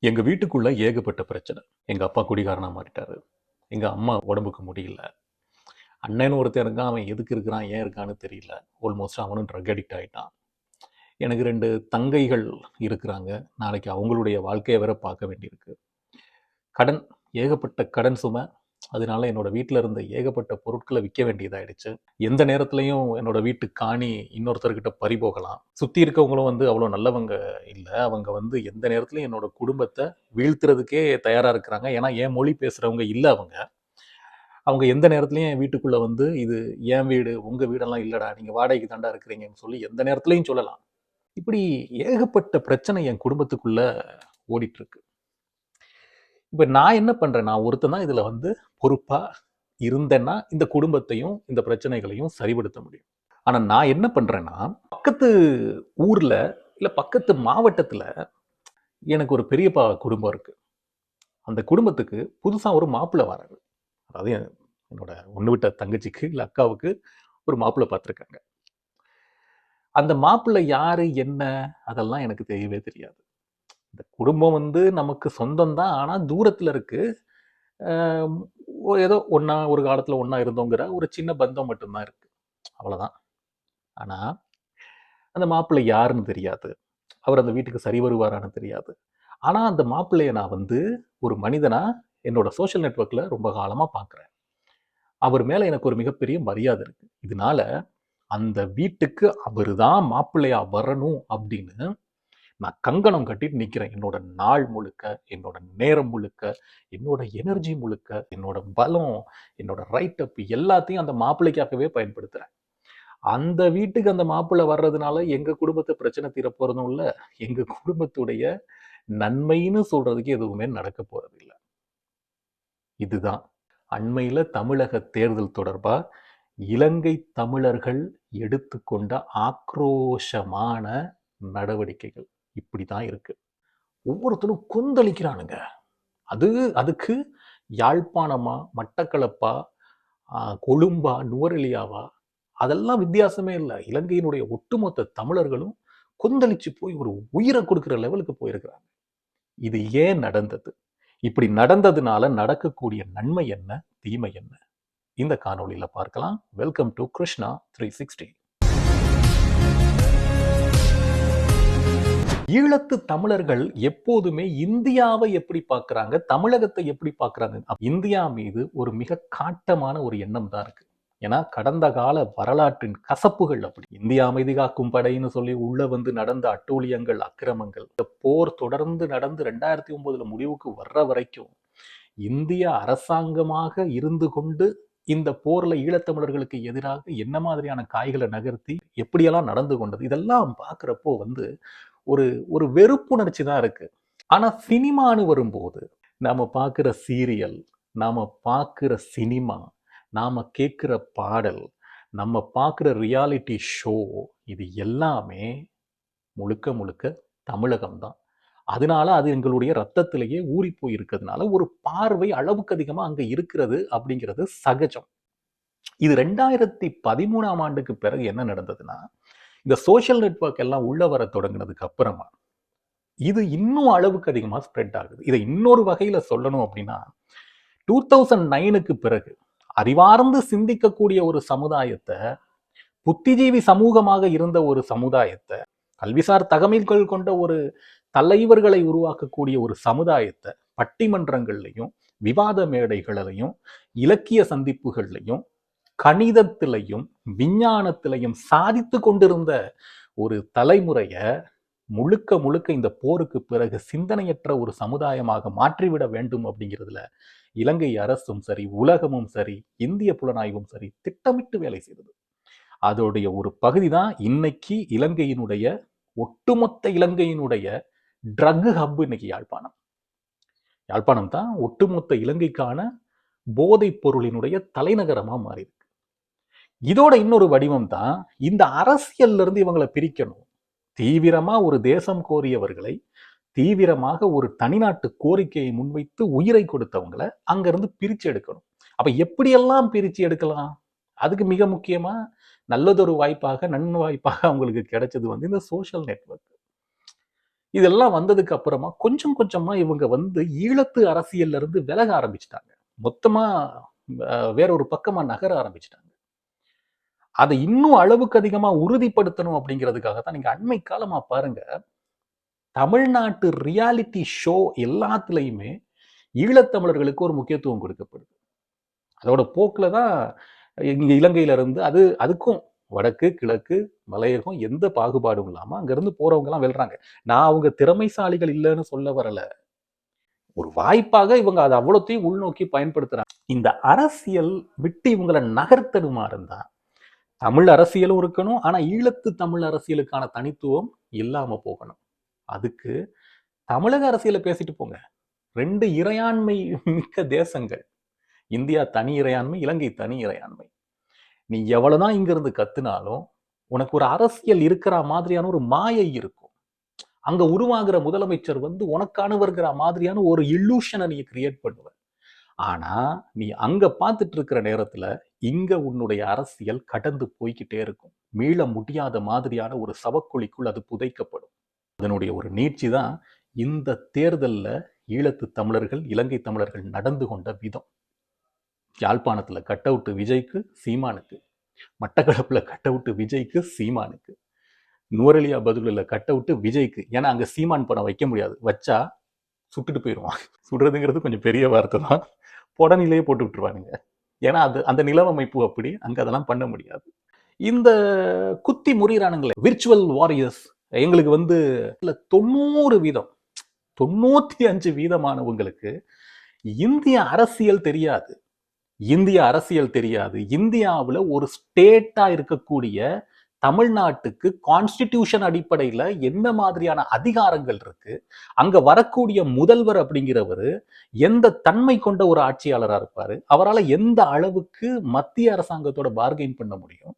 எங்க வீட்டுக்குள்ள ஏகப்பட்ட பிரச்சனை. எங்க அப்பா குடிகாரனா மாறிட்டாரு. எங்க அம்மா உடம்புக்கு முடியல. அண்ணன்னு ஒருத்தன் இருக்கான். அவன் எதுக்கு இருக்கிறான், ஏன் இருக்கான்னு தெரியல. ஆல்மோஸ்ட் அவனும் ட்ரக் அடிக்ட் ஆயிட்டான். எனக்கு 2 தங்கைகள் இருக்கிறாங்க. நாளைக்கு அவங்களுடைய வாழ்க்கைய வேற பார்க்க வேண்டியிருக்கு. கடன், ஏகப்பட்ட கடன் சுமை. அதனால என்னோட வீட்ல இருந்த ஏகப்பட்ட பொருட்கள விக்க வேண்டியதாயிடுச்சு. எந்த நேரத்திலயும் என்னோட வீட்டு காணி இன்னொருத்தர்கிட்ட பறிபோகலாம். சுத்தி இருக்கவங்களும் அவ்வளோ நல்லவங்க இல்ல. அவங்க எந்த நேரத்திலயும் என்னோட குடும்பத்த வீழ்த்துறதுக்கே தயாரா இருக்கிறாங்க. ஏன்னா, என் மொழி பேசுறவங்க இல்ல அவங்க. அவங்க எந்த நேரத்திலயும் என் வீட்டுக்குள்ள இது என் வீடு, உங்க வீடெல்லாம் இல்லடா. நீங்க வாடகைக்கு தான்டா இருக்கிறீங்கன்னு சொல்லி எந்த நேரத்திலயும் சொல்லலாம். இப்படி ஏகப்பட்ட பிரச்சனை என் குடும்பத்துக்குள்ள ஓடிட்டு இருக்கு. இப்ப நான் என்ன பண்றேன், நான் ஒருத்தன் தான் இதுல பொறுப்பா இருந்தேன்னா, இந்த குடும்பத்தையும், இந்த பிரச்சனைகளையும் சரிபடுத்த முடியும். ஆனா நான் என்ன பண்றேன்னா, பக்கத்து ஊர்ல, இல்ல பக்கத்து மாவட்டத்துல எனக்கு ஒரு பெரியப்பா குடும்பம் இருக்கு. அந்த குடும்பத்துக்கு புதுசா ஒரு மாப்பிள்ளை வராரு. அதாவது என்னோட ஒண்ணு விட்ட தங்கச்சிக்கு, இல்ல அக்காவுக்கு ஒரு மாப்பிள்ளை பார்த்துருக்காங்க. அந்த மாப்பிள்ளை யாரு, என்ன அதெல்லாம் எனக்கு தெரியவே தெரியாது. இந்த குடும்பம் நமக்கு சொந்தம் தான். ஆனா தூரத்துல இருக்கு. அ ஏதோ ஒரு காலத்துல ஒண்ணா இருந்தோங்கிற ஒரு சின்ன பந்தம் மட்டும் தான் இருக்கு. அவ்வளவுதான். ஆனா, அந்த மாப்பிள்ளை யாருன்னு தெரியாது. அவர் அந்த வீட்டுக்கு சரி வருவாரான்னு தெரியாது. ஆனா, அந்த மாப்பிள்ளைய நான் ஒரு மனிதனா என்னோட சோஷியல் நெட்வொர்க்ல ரொம்ப காலமா பார்க்குறேன். அவர் மேல எனக்கு ஒரு மிகப்பெரிய மரியாதை இருக்கு. இதனால அந்த வீட்டுக்கு அவரு தான் மாப்பிள்ளையா வரணும் அப்படின்னு நான் கங்கணம் கட்டிட்டு நிக்கிறேன். என்னோட நாள் முழுக்க, என்னோட நேரம் முழுக்க, என்னோட எனர்ஜி முழுக்க, என்னோட பலம், என்னோட ரைட் அப் எல்லாத்தையும் அந்த மாப்பிள்ளைக்காகவே பயன்படுத்துறேன். அந்த வீட்டுக்கு அந்த மாப்பிள்ளை வர்றதுனால எங்க குடும்பத்தை பிரச்சனை தீர போறதும் இல்ல. எங்க குடும்பத்துடைய நன்மைன்னு சொல்றதுக்கு எதுவுமே நடக்க போறதில்ல. இதுதான் அண்மையில தமிழக தேர்தல் தொடர்பா இலங்கை தமிழர்கள் எடுத்துக்கொண்ட ஆக்ரோஷமான நடவடிக்கைகள் இப்படிதான் இருக்கு. ஒவ்வொருத்தரும் கொந்தளிக்கிறானுங்க. அது அதுக்கு யாழ்ப்பாணமா, மட்டக்களப்பா, கொழும்பா, நுவரெலியாவா அதெல்லாம் வித்தியாசமே இல்ல. இலங்கையினுடைய ஒட்டுமொத்த தமிழர்களும் கொந்தளிச்சு போய் ஒரு உயிரை கொடுக்கிற லெவலுக்கு போயிருக்கிறாங்க. இது ஏன் நடந்தது? இப்படி நடந்ததுனால நடக்கக்கூடிய நன்மை என்ன, தீமை என்ன? இந்த காணொளியில பார்க்கலாம். Welcome to Krishna 360. ஈழத்து தமிழர்கள் எப்போதுமே இந்தியாவை எப்படி பார்க்கறாங்க, தமிழகத்தை எப்படி பார்க்கறாங்க? இந்தியா மீது ஒரு மிக காட்டமான ஒரு எண்ணம் தான் இருக்கு. ஏன்னா கடந்த கால வரலாற்றின் கசப்புகள் அப்படி. இந்தியா அமைதி காக்கும் படைன்னு சொல்லி உள்ள நடந்த அட்டூழியங்கள், அக்கிரமங்கள், இந்த போர் தொடர்ந்து நடந்து 2009 முடிவுக்கு வர்ற வரைக்கும் இந்திய அரசாங்கமாக இருந்து கொண்டு இந்த போர்ல ஈழத்தமிழர்களுக்கு எதிராக என்ன மாதிரியான காய்களை நகர்த்தி எப்படியெல்லாம் நடந்து கொண்டது இதெல்லாம் பார்க்கிறப்போ ஒரு ஒரு வெறுப்புணர்ச்சி தான் இருக்கு. ஆனா சினிமான்னு வரும்போது நாம பார்க்கிற சீரியல், நாம பார்க்கிற சினிமா, நாம கேட்கிற பாடல், நம்ம பார்க்கிற ரியாலிட்டி ஷோ இது எல்லாமே முழுக்க முழுக்க தமிழகம் தான். அதனால அது எங்களுடைய ரத்தத்திலேயே ஊறி போய் இருக்கிறதுனால ஒரு பார்வை அளவுக்கு அதிகமா அங்க இருக்கிறது அப்படிங்கிறது சகஜம். இது 2013ஆம் ஆண்டுக்கு பிறகு என்ன நடந்ததுன்னா, இந்த சோஷியல் நெட்வொர்க் எல்லாம் உள்ள வர தொடங்கினதுக்கு அப்புறமா இது இன்னும் அளவுக்கு அதிகமா ஸ்ப்ரெட் ஆகுது. இதை இன்னொரு வகையில சொல்லணும் அப்படின்னா 2009க்கு பிறகு அறிவார்ந்து சிந்திக்கக்கூடிய ஒரு சமுதாயத்தை, புத்திஜீவி சமூகமாக இருந்த ஒரு சமுதாயத்தை, கல்விசார் தகமைகள் கொண்ட ஒரு தலைவர்களை உருவாக்கக்கூடிய ஒரு சமுதாயத்தை பட்டிமன்றங்கள்லையும், விவாத மேடைகளிலையும், இலக்கிய சந்திப்புகள்லையும், கணிதத்திலையும், விஞ்ஞானத்திலையும் சாதித்து கொண்டிருந்த ஒரு தலைமுறைய முழுக்க முழுக்க இந்த போருக்கு பிறகு சிந்தனையற்ற ஒரு சமுதாயமாக மாற்றிவிட வேண்டும் அப்படிங்கிறதுல இலங்கை அரசும் சரி, உலகமும் சரி, இந்திய புலனாய்வும் சரி திட்டமிட்டு வேலை செய்தது. அதோடைய ஒரு பகுதி தான் இன்னைக்கு இலங்கையினுடைய ஒட்டுமொத்த இலங்கையினுடைய ட்ரக் ஹப் இன்னைக்கு யாழ்ப்பாணம். யாழ்ப்பாணம் தான் ஒட்டுமொத்த இலங்கைக்கான போதைப் பொருளினுடைய தலைநகரமா மாறி இருக்கு. இதோட இன்னொரு வடிவம் தான் இந்த அரசியல்ல இருந்து இவங்களை பிரிக்கணும். தீவிரமா ஒரு தேசம் கோரியவர்களை, தீவிரமாக ஒரு தனிநாட்டு கோரிக்கையை முன்வைத்து உயிரை கொடுத்தவங்களை அங்கிருந்து பிரிச்சு எடுக்கணும். அப்ப எப்படியெல்லாம் பிரிச்சு எடுக்கலாம்? அதுக்கு மிக முக்கியமா நல்லதொரு வாய்ப்பாக, நன்வாய்ப்பாக அவங்களுக்கு கிடைச்சது இந்த சோஷியல் நெட்வொர்க். இதெல்லாம் வந்ததுக்கு அப்புறமா கொஞ்சம் கொஞ்சமா இவங்க வந்து ஈழத்து அரசியல்ல இருந்து விலக ஆரம்பிச்சிட்டாங்க. மொத்தமா வேற ஒரு பக்கமா நகர ஆரம்பிச்சிட்டாங்க. அதை இன்னும் அளவுக்கு அதிகமா உறுதிப்படுத்தணும் அப்படிங்கிறதுக்காக தான் நீங்க அண்மை காலமா பாருங்க, தமிழ்நாட்டு ரியாலிட்டி ஷோ எல்லாத்துலயுமே ஈழத்தமிழர்களுக்கு ஒரு முக்கியத்துவம் கொடுக்கப்படுது. அதோட போக்குல தான் இங்க இலங்கையில இருந்து அதுக்கும் வடக்கு கிழக்கு மலையகம் எந்த பாகுபாடும் இல்லாம அங்கிருந்து போறவங்க எல்லாம் வெல்றாங்க. நான் அவங்க திறமைசாலிகள் இல்லைன்னு சொல்ல வரல. ஒரு வாய்ப்பாக இவங்க அதை அவ்வளோத்தையும் உள்நோக்கி பயன்படுத்துறாங்க. இந்த அரசியல் விட்டு இவங்களை நகர்த்தணுமா இருந்தா தமிழ் அரசியலும் இருக்கணும், ஆனா ஈழத்து தமிழ் அரசியலுக்கான தனித்துவம் இல்லாம போகணும். அதுக்கு தமிழக அரசியலை பேசிட்டு போங்க. 2 இறையாண்மை மிக்க தேசங்கள். இந்தியா தனி இறையாண்மை, இலங்கை தனி இறையாண்மை. நீ எவ்வளவுதான் இங்க இருந்து கத்துனாலும் உனக்கு ஒரு அரசியல் இருக்கிற மாதிரியான ஒரு மாயை இருக்கும். அங்க உருவாகிற முதலமைச்சர் வந்து உனக்கானவர்கிற மாதிரியான ஒரு இல்லூஷனை நீ கிரியேட் பண்ணுவ. ஆனா நீ அங்க பார்த்துட்டு இருக்கிற நேரத்துல இங்க உன்னுடைய அரசியல் கடந்து போய்கிட்டே இருக்கும். மீள முடியாத மாதிரியான ஒரு சவக்குழிக்குள் அது புதைக்கப்படும். அதனுடைய ஒரு நீட்சி தான் இந்த தேர்தல்ல ஈழத்து தமிழர்கள், இலங்கை தமிழர்கள் நடந்து கொண்ட விதம். யாழ்ப்பாணத்துல கட் அவுட் விஜய்க்கு, சீமானுக்கு. மட்டக்களப்புல கட் அவுட் விஜய்க்கு, சீமானுக்கு. நுவரெலியா பதுலுல கட் அவுட் விஜய்க்கு. ஏன்னா அங்க சீமான் படம் வைக்க முடியாது. வச்சா சுட்டுட்டு போயிடுவான். சுடுறதுங்கிறது கொஞ்சம் பெரிய வார்த்தை தான். புடனிலேயே போட்டு விட்டுருவானுங்க. ஏன்னா அது அந்த நிலவமைப்பு அப்படி, அங்க அதெல்லாம் பண்ண முடியாது. இந்த குத்தி முறிகிறானுங்களே விர்ச்சுவல் வாரியர்ஸ், எங்களுக்கு வந்து 90% 95% இந்திய அரசியல் தெரியாது. இந்தியாவில் ஒரு ஸ்டேட்டா இருக்கக்கூடிய தமிழ்நாட்டுக்கு கான்ஸ்டிடியூஷன் அடிப்படையில் என்ன மாதிரியான அதிகாரங்கள் இருக்கு, அங்க வரக்கூடிய முதல்வர் அப்படிங்கிறவர் எந்த தன்மை கொண்ட ஒரு ஆட்சியாளராக இருப்பாரு, அவரால் எந்த அளவுக்கு மத்திய அரசாங்கத்தோட பார்கெயின் பண்ண முடியும்,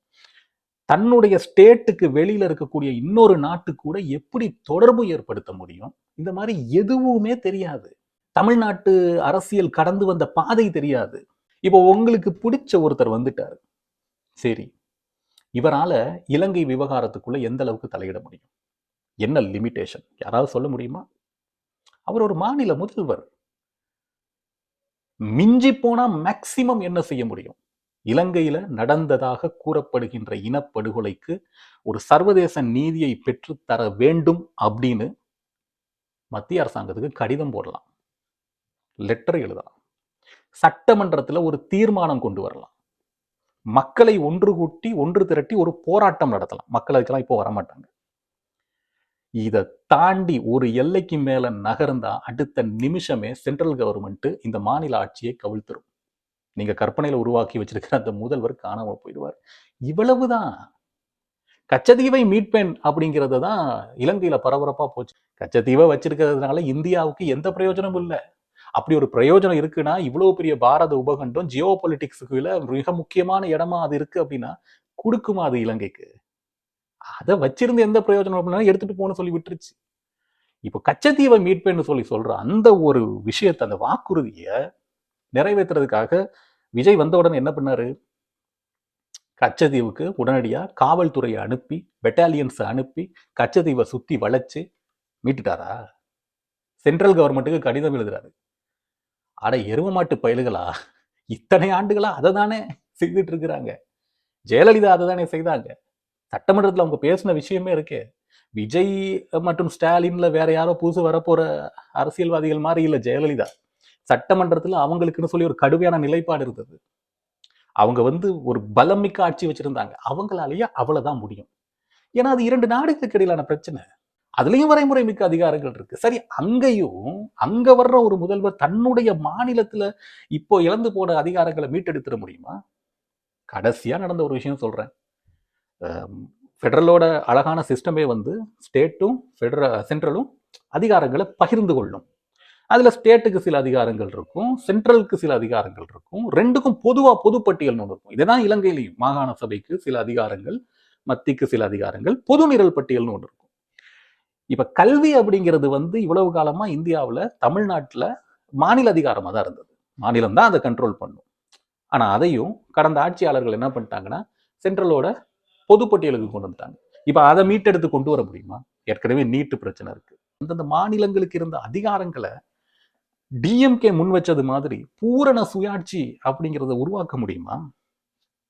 தன்னுடைய ஸ்டேட்டுக்கு வெளியில இருக்கக்கூடிய இன்னொரு நாட்டு கூட எப்படி தொடர்பு ஏற்படுத்த முடியும், இந்த மாதிரி எதுவுமே தெரியாது. தமிழ்நாட்டு அரசியல் கடந்து வந்த பாதை தெரியாது. இப்போ உங்களுக்கு பிடிச்ச ஒருத்தர் வந்துட்டாரு, சரி, இவரால இலங்கை விவகாரத்துக்குள்ள எந்த அளவுக்கு தலையிட முடியும், என்ன லிமிடேஷன், யாராவது சொல்ல முடியுமா? அவர் ஒரு மாநில முதல்வர். மிஞ்சி போனா மேக்சிமம் என்ன செய்ய முடியும்? இலங்கையில நடந்ததாக கூறப்படுகின்ற இனப்படுகொலைக்கு ஒரு சர்வதேச நீதியை பெற்றுத்தர வேண்டும் அப்படின்னு மத்திய அரசாங்கத்துக்கு கடிதம் போடலாம், லெட்டர் எழுதலாம், சட்டமன்றத்தில் ஒரு தீர்மானம் கொண்டு வரலாம், மக்களை ஒன்று திரட்டி ஒரு போராட்டம் நடத்தலாம். மக்கள் அதுக்கெல்லாம் இப்போ வரமாட்டாங்க. இதை தாண்டி ஒரு எல்லைக்கு மேல நகர்ந்தா அடுத்த நிமிஷமே சென்ட்ரல் கவர்மெண்ட் இந்த மாநில ஆட்சியை கவிழ்த்துரும். நீங்க கற்பனையில உருவாக்கி வச்சிருக்கிற அந்த முதல்வர் காணாம போயிடுவார். இவ்வளவுதான். கச்சத்தீவை மீட்பேன் அப்படிங்கிறது தான் இலங்கையில பரபரப்பா போச்சு. கச்சத்தீவை வச்சிருக்கிறதுனால இந்தியாவுக்கு எந்த பிரயோஜனமும் இல்லை. அப்படி ஒரு பிரயோஜனம் இருக்குன்னா இவ்வளவு பெரிய பாரத உபகண்டம் ஜியோ பொலிட்டிக்ஸுக்குள்ள மிக முக்கியமான இடமா அது இருக்கு அப்படின்னா கொடுக்குமா அது இலங்கைக்கு? அதை வச்சிருந்து எந்த பிரயோஜனம் அப்படின்னா எடுத்துட்டு போன்னு சொல்லி விட்டுருச்சு. இப்போ கச்சத்தீவை மீட்பேன்னு சொல்ற அந்த ஒரு விஷயத்தை, அந்த வாக்குறுதியை நிறைவேற்றுறதுக்காக விஜய் வந்த உடனே என்ன பண்ணாரு? கச்சத்தீவுக்கு உடனடியா காவல்துறையை அனுப்பி, பெட்டாலியன்ஸை அனுப்பி கச்சத்தீவை சுத்தி வளைச்சு மீட்டுட்டாரா? சென்ட்ரல் கவர்மெண்ட்டுக்கு கடிதம் எழுதுறாரு. அட எருவ மாட்டு பயலுகளா, இத்தனை ஆண்டுகளா அதை தானே செய்துட்டு இருக்கிறாங்க. ஜெயலலிதா அதை தானே செய்தாங்க. சட்டமன்றத்தில் அவங்க பேசின விஷயமே இருக்கே. விஜய் மற்றும் ஸ்டாலின்ல வேற யாரோ புதுசு வரப்போற அரசியல்வாதிகள் மாதிரி இல்லை ஜெயலலிதா. சட்டமன்றத்தில் அவங்களுக்குன்னு சொல்லி ஒரு கடுமையான நிலைப்பாடு இருந்தது. அவங்க வந்து ஒரு பலமிக்க ஆட்சி வச்சிருந்தாங்க. அவங்களாலேயே அவ்வளவுதான் முடியும். ஏன்னா அது 2 நாடுகளுக்கு இடையிலான பிரச்சனை. அதுலயும் வரைமுறை மிக்க அதிகாரங்கள் இருக்கு. சரி, அங்கேயும் அங்க வர்ற ஒரு முதல்வர் தன்னுடைய மாநிலத்துல இப்போ இழந்து போன அதிகாரங்களை மீட்டெடுத்துட முடியுமா? கடைசியா நடந்த ஒரு விஷயம் சொல்றேன். ஃபெடரலோட அழகான சிஸ்டமே வந்து ஸ்டேட்டும் சென்ட்ரலும் அதிகாரங்களை பகிர்ந்து கொள்ளும். அதுல ஸ்டேட்டுக்கு சில அதிகாரங்கள் இருக்கும், சென்ட்ரலுக்கு சில அதிகாரங்கள் இருக்கும், ரெண்டுக்கும் பொதுவா பொதுப்பட்டியல்னு ஒன்று இருக்கும். இதுதான் இலங்கையிலையும் மாகாண சபைக்கு சில அதிகாரங்கள், மத்திக்கு சில அதிகாரங்கள், பொது நிரல் பட்டியல்னு ஒன்று இருக்கும். இப்ப கல்வி அப்படிங்கிறது வந்து இவ்வளவு காலமா இந்தியாவில் தமிழ்நாட்டில் மாநில அதிகாரமாக தான் இருந்தது. மாநிலம் தான் அதை கண்ட்ரோல் பண்ணும். ஆனா அதையும் கடந்த ஆட்சியாளர்கள் என்ன பண்ணிட்டாங்கன்னா சென்ட்ரலோட பொதுப்பட்டியலுக்கு கொண்டு வந்துட்டாங்க. இப்ப அதை மீட்டெடுத்து கொண்டு வர முடியுமா? ஏற்கனவே நீட்டு பிரச்சனை இருக்கு, அந்தந்த மாநிலங்களுக்கு இருந்த அதிகாரங்களை டிஎம்கே முன் வச்சது மாதிரி பூரண சுயாட்சி அப்படிங்கிறத உருவாக்க முடியுமா?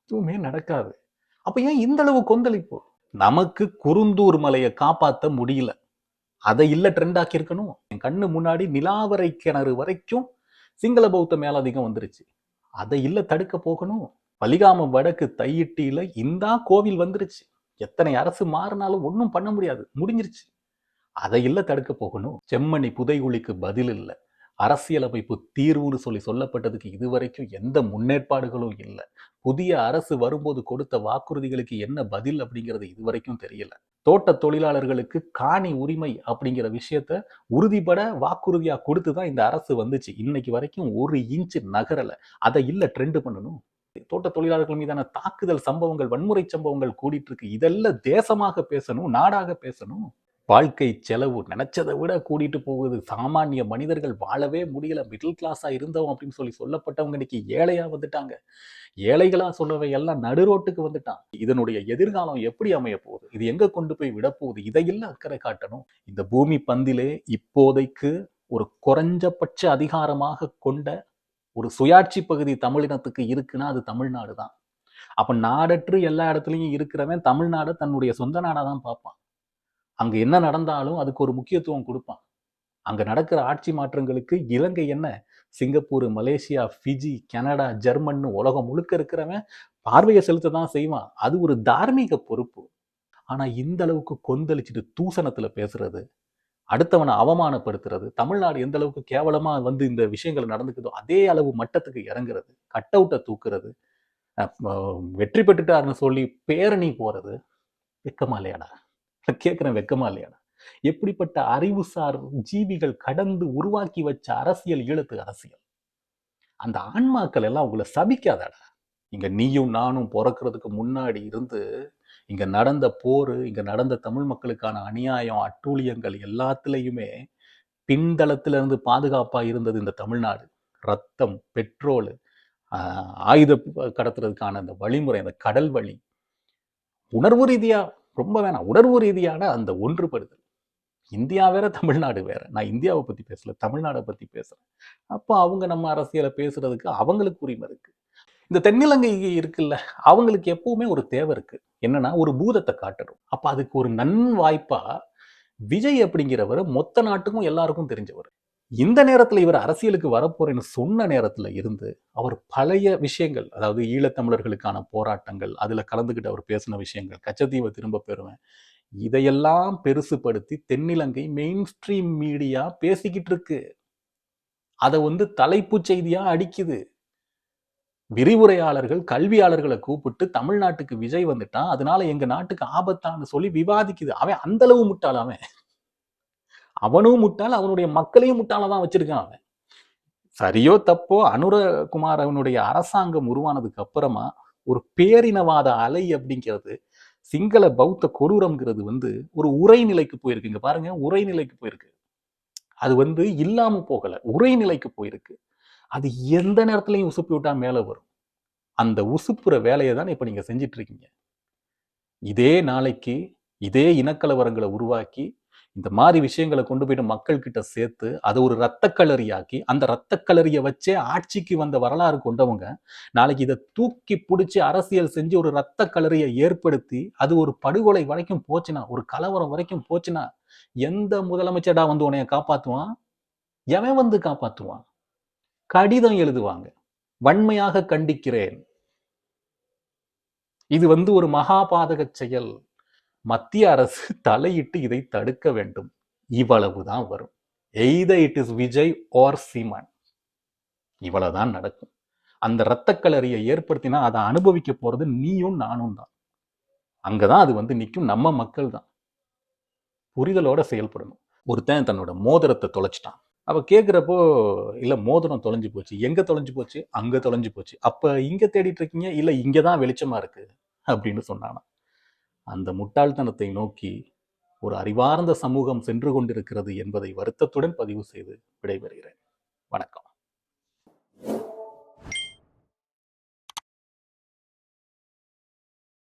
எதுவுமே நடக்காது. அப்ப ஏன் இந்த அளவு கொந்தளிப்பு? நமக்கு குருந்தூர் மலையை காப்பாற்ற முடியல, அதை இல்ல ட்ரெண்ட் ஆக்கி இருக்கணும். என் கண்ணு முன்னாடி நிலாவரை கிணறு வரைக்கும் சிங்கள பௌத்த மேலாதிக்கம் வந்துருச்சு, அதை இல்ல தடுக்க போகணும். பலிகாமம் வடக்கு தையிட்டியில இந்த கோவில் வந்துருச்சு, எத்தனை அரசு மாறினாலும் ஒன்றும் பண்ண முடியாது, முடிஞ்சிருச்சு. அதை இல்ல தடுக்க போகணும். செம்மணி புதைகுழிக்கு பதில் இல்லை, அரசியலமைப்பு தீர்வுன்னு சொல்லப்பட்டதுக்கு இதுவரைக்கும் எந்த முன்னேற்பாடுகளும் இல்லை. புதிய அரசு வரும்போது கொடுத்த வாக்குறுதிகளுக்கு என்ன பதில் அப்படிங்கிறது இதுவரைக்கும் தெரியல. தோட்ட தொழிலாளர்களுக்கு காணி உரிமை அப்படிங்கிற விஷயத்த உறுதிபட வாக்குறுதியா கொடுத்துதான் இந்த அரசு வந்துச்சு. இன்னைக்கு வரைக்கும் 1 இன்ச் நகரல. அதை இல்ல ட்ரெண்ட் பண்ணணும். தோட்ட தொழிலாளர்கள் மீதான தாக்குதல் சம்பவங்கள், வன்முறை சம்பவங்கள் கூடிட்டு இருக்கு. இதெல்லாம் தேசமாக பேசணும், நாடாக பேசணும். வாழ்க்கை செலவு நினைச்சதை விட கூட்டிட்டு போகுது. சாமானிய மனிதர்கள் வாழவே முடியல. மிடில் கிளாஸா இருந்தவங்க அப்படின்னு சொல்லப்பட்டவங்க இன்னைக்கு ஏழையா வந்துட்டாங்க. ஏழைகளா சொல்லவை எல்லாம் நடுரோட்டுக்கு வந்துட்டான். இதனுடைய எதிர்காலம் எப்படி அமைய போகுது, இது எங்க கொண்டு போய் விட போகுது, இதையெல்லாம் அக்கறை காட்டணும். இந்த பூமி பந்திலே இப்போதைக்கு ஒரு குறைஞ்சபட்ச அதிகாரமாக கொண்ட ஒரு சுயாட்சி பகுதி தமிழினத்துக்கு இருக்குன்னா அது தமிழ்நாடு தான். அப்ப நாடற்று எல்லா இடத்துலையும் இருக்கிறவன் தமிழ்நாடு தன்னுடைய சொந்த நாடா தான் பார்ப்பான். அங்க என்ன நடந்தாலும் அதுக்கு ஒரு முக்கியத்துவம் கொடுப்பான். அங்க நடக்கிற ஆட்சி மாற்றங்களுக்கு இலங்கை என்ன, Singapore, Malaysia, Fiji, Canada, German உலகம் முழுக்க இருக்கிறவன் பார்வையை செலுத்த தான் செய்வான். அது ஒரு தார்மீக பொறுப்பு. ஆனா இந்த அளவுக்கு கொந்தளிச்சுட்டு தூசணத்துல பேசுறது, அடுத்தவனை அவமானப்படுத்துறது, தமிழ்நாடு எந்த அளவுக்கு கேவலமா இந்த விஷயங்கள் நடந்துக்குதோ அதே அளவு மட்டத்துக்கு இறங்குறது, கட் அவுட்டை தூக்குறது, வெற்றி பெற்றுட்டாருன்னு சொல்லி பேரணி போறது, வெக்கமா இல்லையாடா? கேட்கிறேன், வெக்கமா இல்லையாடா? எப்படிப்பட்ட அறிவுசார் ஜீவிகள் கடந்து உருவாக்கி வச்ச அரசியல் ஈழத்து அரசியல். அந்த ஆன்மாக்கள் எல்லாம் உங்களை சபிக்காதாடா? இங்க நீயும் நானும் பிறக்கிறதுக்கு முன்னாடி இருந்து இங்க நடந்த போர், இங்க நடந்த தமிழ் மக்களுக்கான அநியாயம், அட்டூழியங்கள் எல்லாத்துலயுமே பின்தளத்துல இருந்து பாதுகாப்பா இருந்தது இந்த தமிழ்நாடு. ரத்தம், பெட்ரோல், ஆயுத கடத்துறதுக்கான அந்த வழிமுறை, அந்த கடல் வழி, உணர்வு ரீதியா ரொம்ப வேணாம், உணர்வு ரீதியான அந்த ஒன்றுபடுதல். இந்தியா வேற, தமிழ்நாடு வேற. நான் இந்தியாவை பத்தி பேசல, தமிழ்நாடை பத்தி பேசுறேன். அப்போ அவங்க நம்ம அரசியலை பேசுறதுக்கு அவங்களுக்கு உரிமை இருக்கு. இந்த தென்னிலங்கை இருக்குல்ல, அவங்களுக்கு எப்பவுமே ஒரு தேவை இருக்கு. என்னன்னா, ஒரு பூதத்தை காட்டணும். அப்ப அதுக்கு ஒரு வாய்ப்பா விஜய் அப்படிங்கிறவர் மொத்த நாட்டுக்கும் எல்லாருக்கும் தெரிஞ்சவர். இந்த நேரத்துல இவர் அரசியலுக்கு வரப்போறேன்னு சொன்ன நேரத்துல இருந்து அவர் பழைய விஷயங்கள், அதாவது ஈழத்தமிழர்களுக்கான போராட்டங்கள், அதுல கலந்துகிட்டு அவர் பேசின விஷயங்கள், கச்சத்தீவை திரும்ப பெறுவேன், இதையெல்லாம் பெருசுபடுத்தி தென்னிலங்கை மெயின் ஸ்ட்ரீம் மீடியா பேசிக்கிட்டு இருக்கு. அதை தலைப்புச் செய்தியா அடிக்குது. விரிவுரையாளர்கள், கல்வியாளர்களை கூப்பிட்டு தமிழ்நாட்டுக்கு விஜய் வந்துட்டான், அதனால எங்க நாட்டுக்கு ஆபத்தான்னு சொல்லி விவாதிக்குது. அவன் அந்த அளவு முட்டாள். அவனும் முட்டாள், அவனுடைய மக்களையும் முட்டாளதான் வச்சிருக்கான் அவன். சரியோ தப்போ, அனுரகுமார் அவனுடைய அரசாங்கம் உருவானதுக்கு அப்புறமா ஒரு பேரினவாத அலை அப்படிங்கிறது, சிங்கள பௌத்த கொடூரம்ங்கிறது ஒரு உரைநிலைக்கு போயிருக்குங்க. பாருங்க, உரைநிலைக்கு போயிருக்கு. அது இல்லாம போகல, உரைநிலைக்கு போயிருக்கு. அது எந்த நேரத்திலையும் உசுப்பி விட்டா மேல வரும். அந்த உசுப்புற வேலையை தான் இப்ப நீங்க செஞ்சிட்டு இருக்கீங்க. இதே நாளைக்கு இதே இனக்கலவரங்களை உருவாக்கி இந்த மாதிரி விஷயங்களை கொண்டு போயிட்டு மக்கள் கிட்ட சேர்த்து அதை ஒரு ரத்த களரியாக்கி, அந்த ரத்த களரியை வச்சே ஆட்சிக்கு வந்த வரலாறு கொண்டவங்க நாளைக்கு இதை தூக்கி பிடிச்சி அரசியல் செஞ்சு ஒரு ரத்த களரியை ஏற்படுத்தி அது ஒரு படுகொலை வரைக்கும் போச்சுன்னா, ஒரு கலவரம் வரைக்கும் போச்சுன்னா, எந்த முதலமைச்சரா உன்னைய காப்பாத்துவான்? எவன் காப்பாத்துவான்? கடிதம் எழுதுவாங்க, வன்மையாக கண்டிக்கிறேன், இது ஒரு மகாபாதக செயல், மத்திய அரசு தலையிட்டு இதை தடுக்க வேண்டும். இவ்வளவுதான் வரும். Either it is Vijay or Seeman. இவ்வளவுதான் நடக்கும். அந்த இரத்த களரியை ஏற்படுத்தினா அதை அனுபவிக்க போறது நீயும் நானும் தான். அங்கதான் அது நிற்கும், நம்ம மக்கள் தான். புரிதலோட செயல்படணும். ஒருத்தன் தன்னோட மோதிரத்தை தொலைச்சிட்டான். அவ கேட்கிறப்போ, இல்ல மோதிரம் தொலைஞ்சு போச்சு. எங்க தொலைஞ்சு போச்சு? அங்க தொலைஞ்சு போச்சு. அப்ப இங்க தேடிட்டு இருக்கீங்க? இல்ல இங்கதான் வெளிச்சமா இருக்கு அப்படின்னு சொன்னானா. அந்த முட்டாள்தனத்தை நோக்கி ஒரு அறிவார்ந்த சமூகம் சென்று கொண்டிருக்கிறது என்பதை வருத்தத்துடன் பதிவு செய்து விடைபெறுகிறேன். வணக்கம்.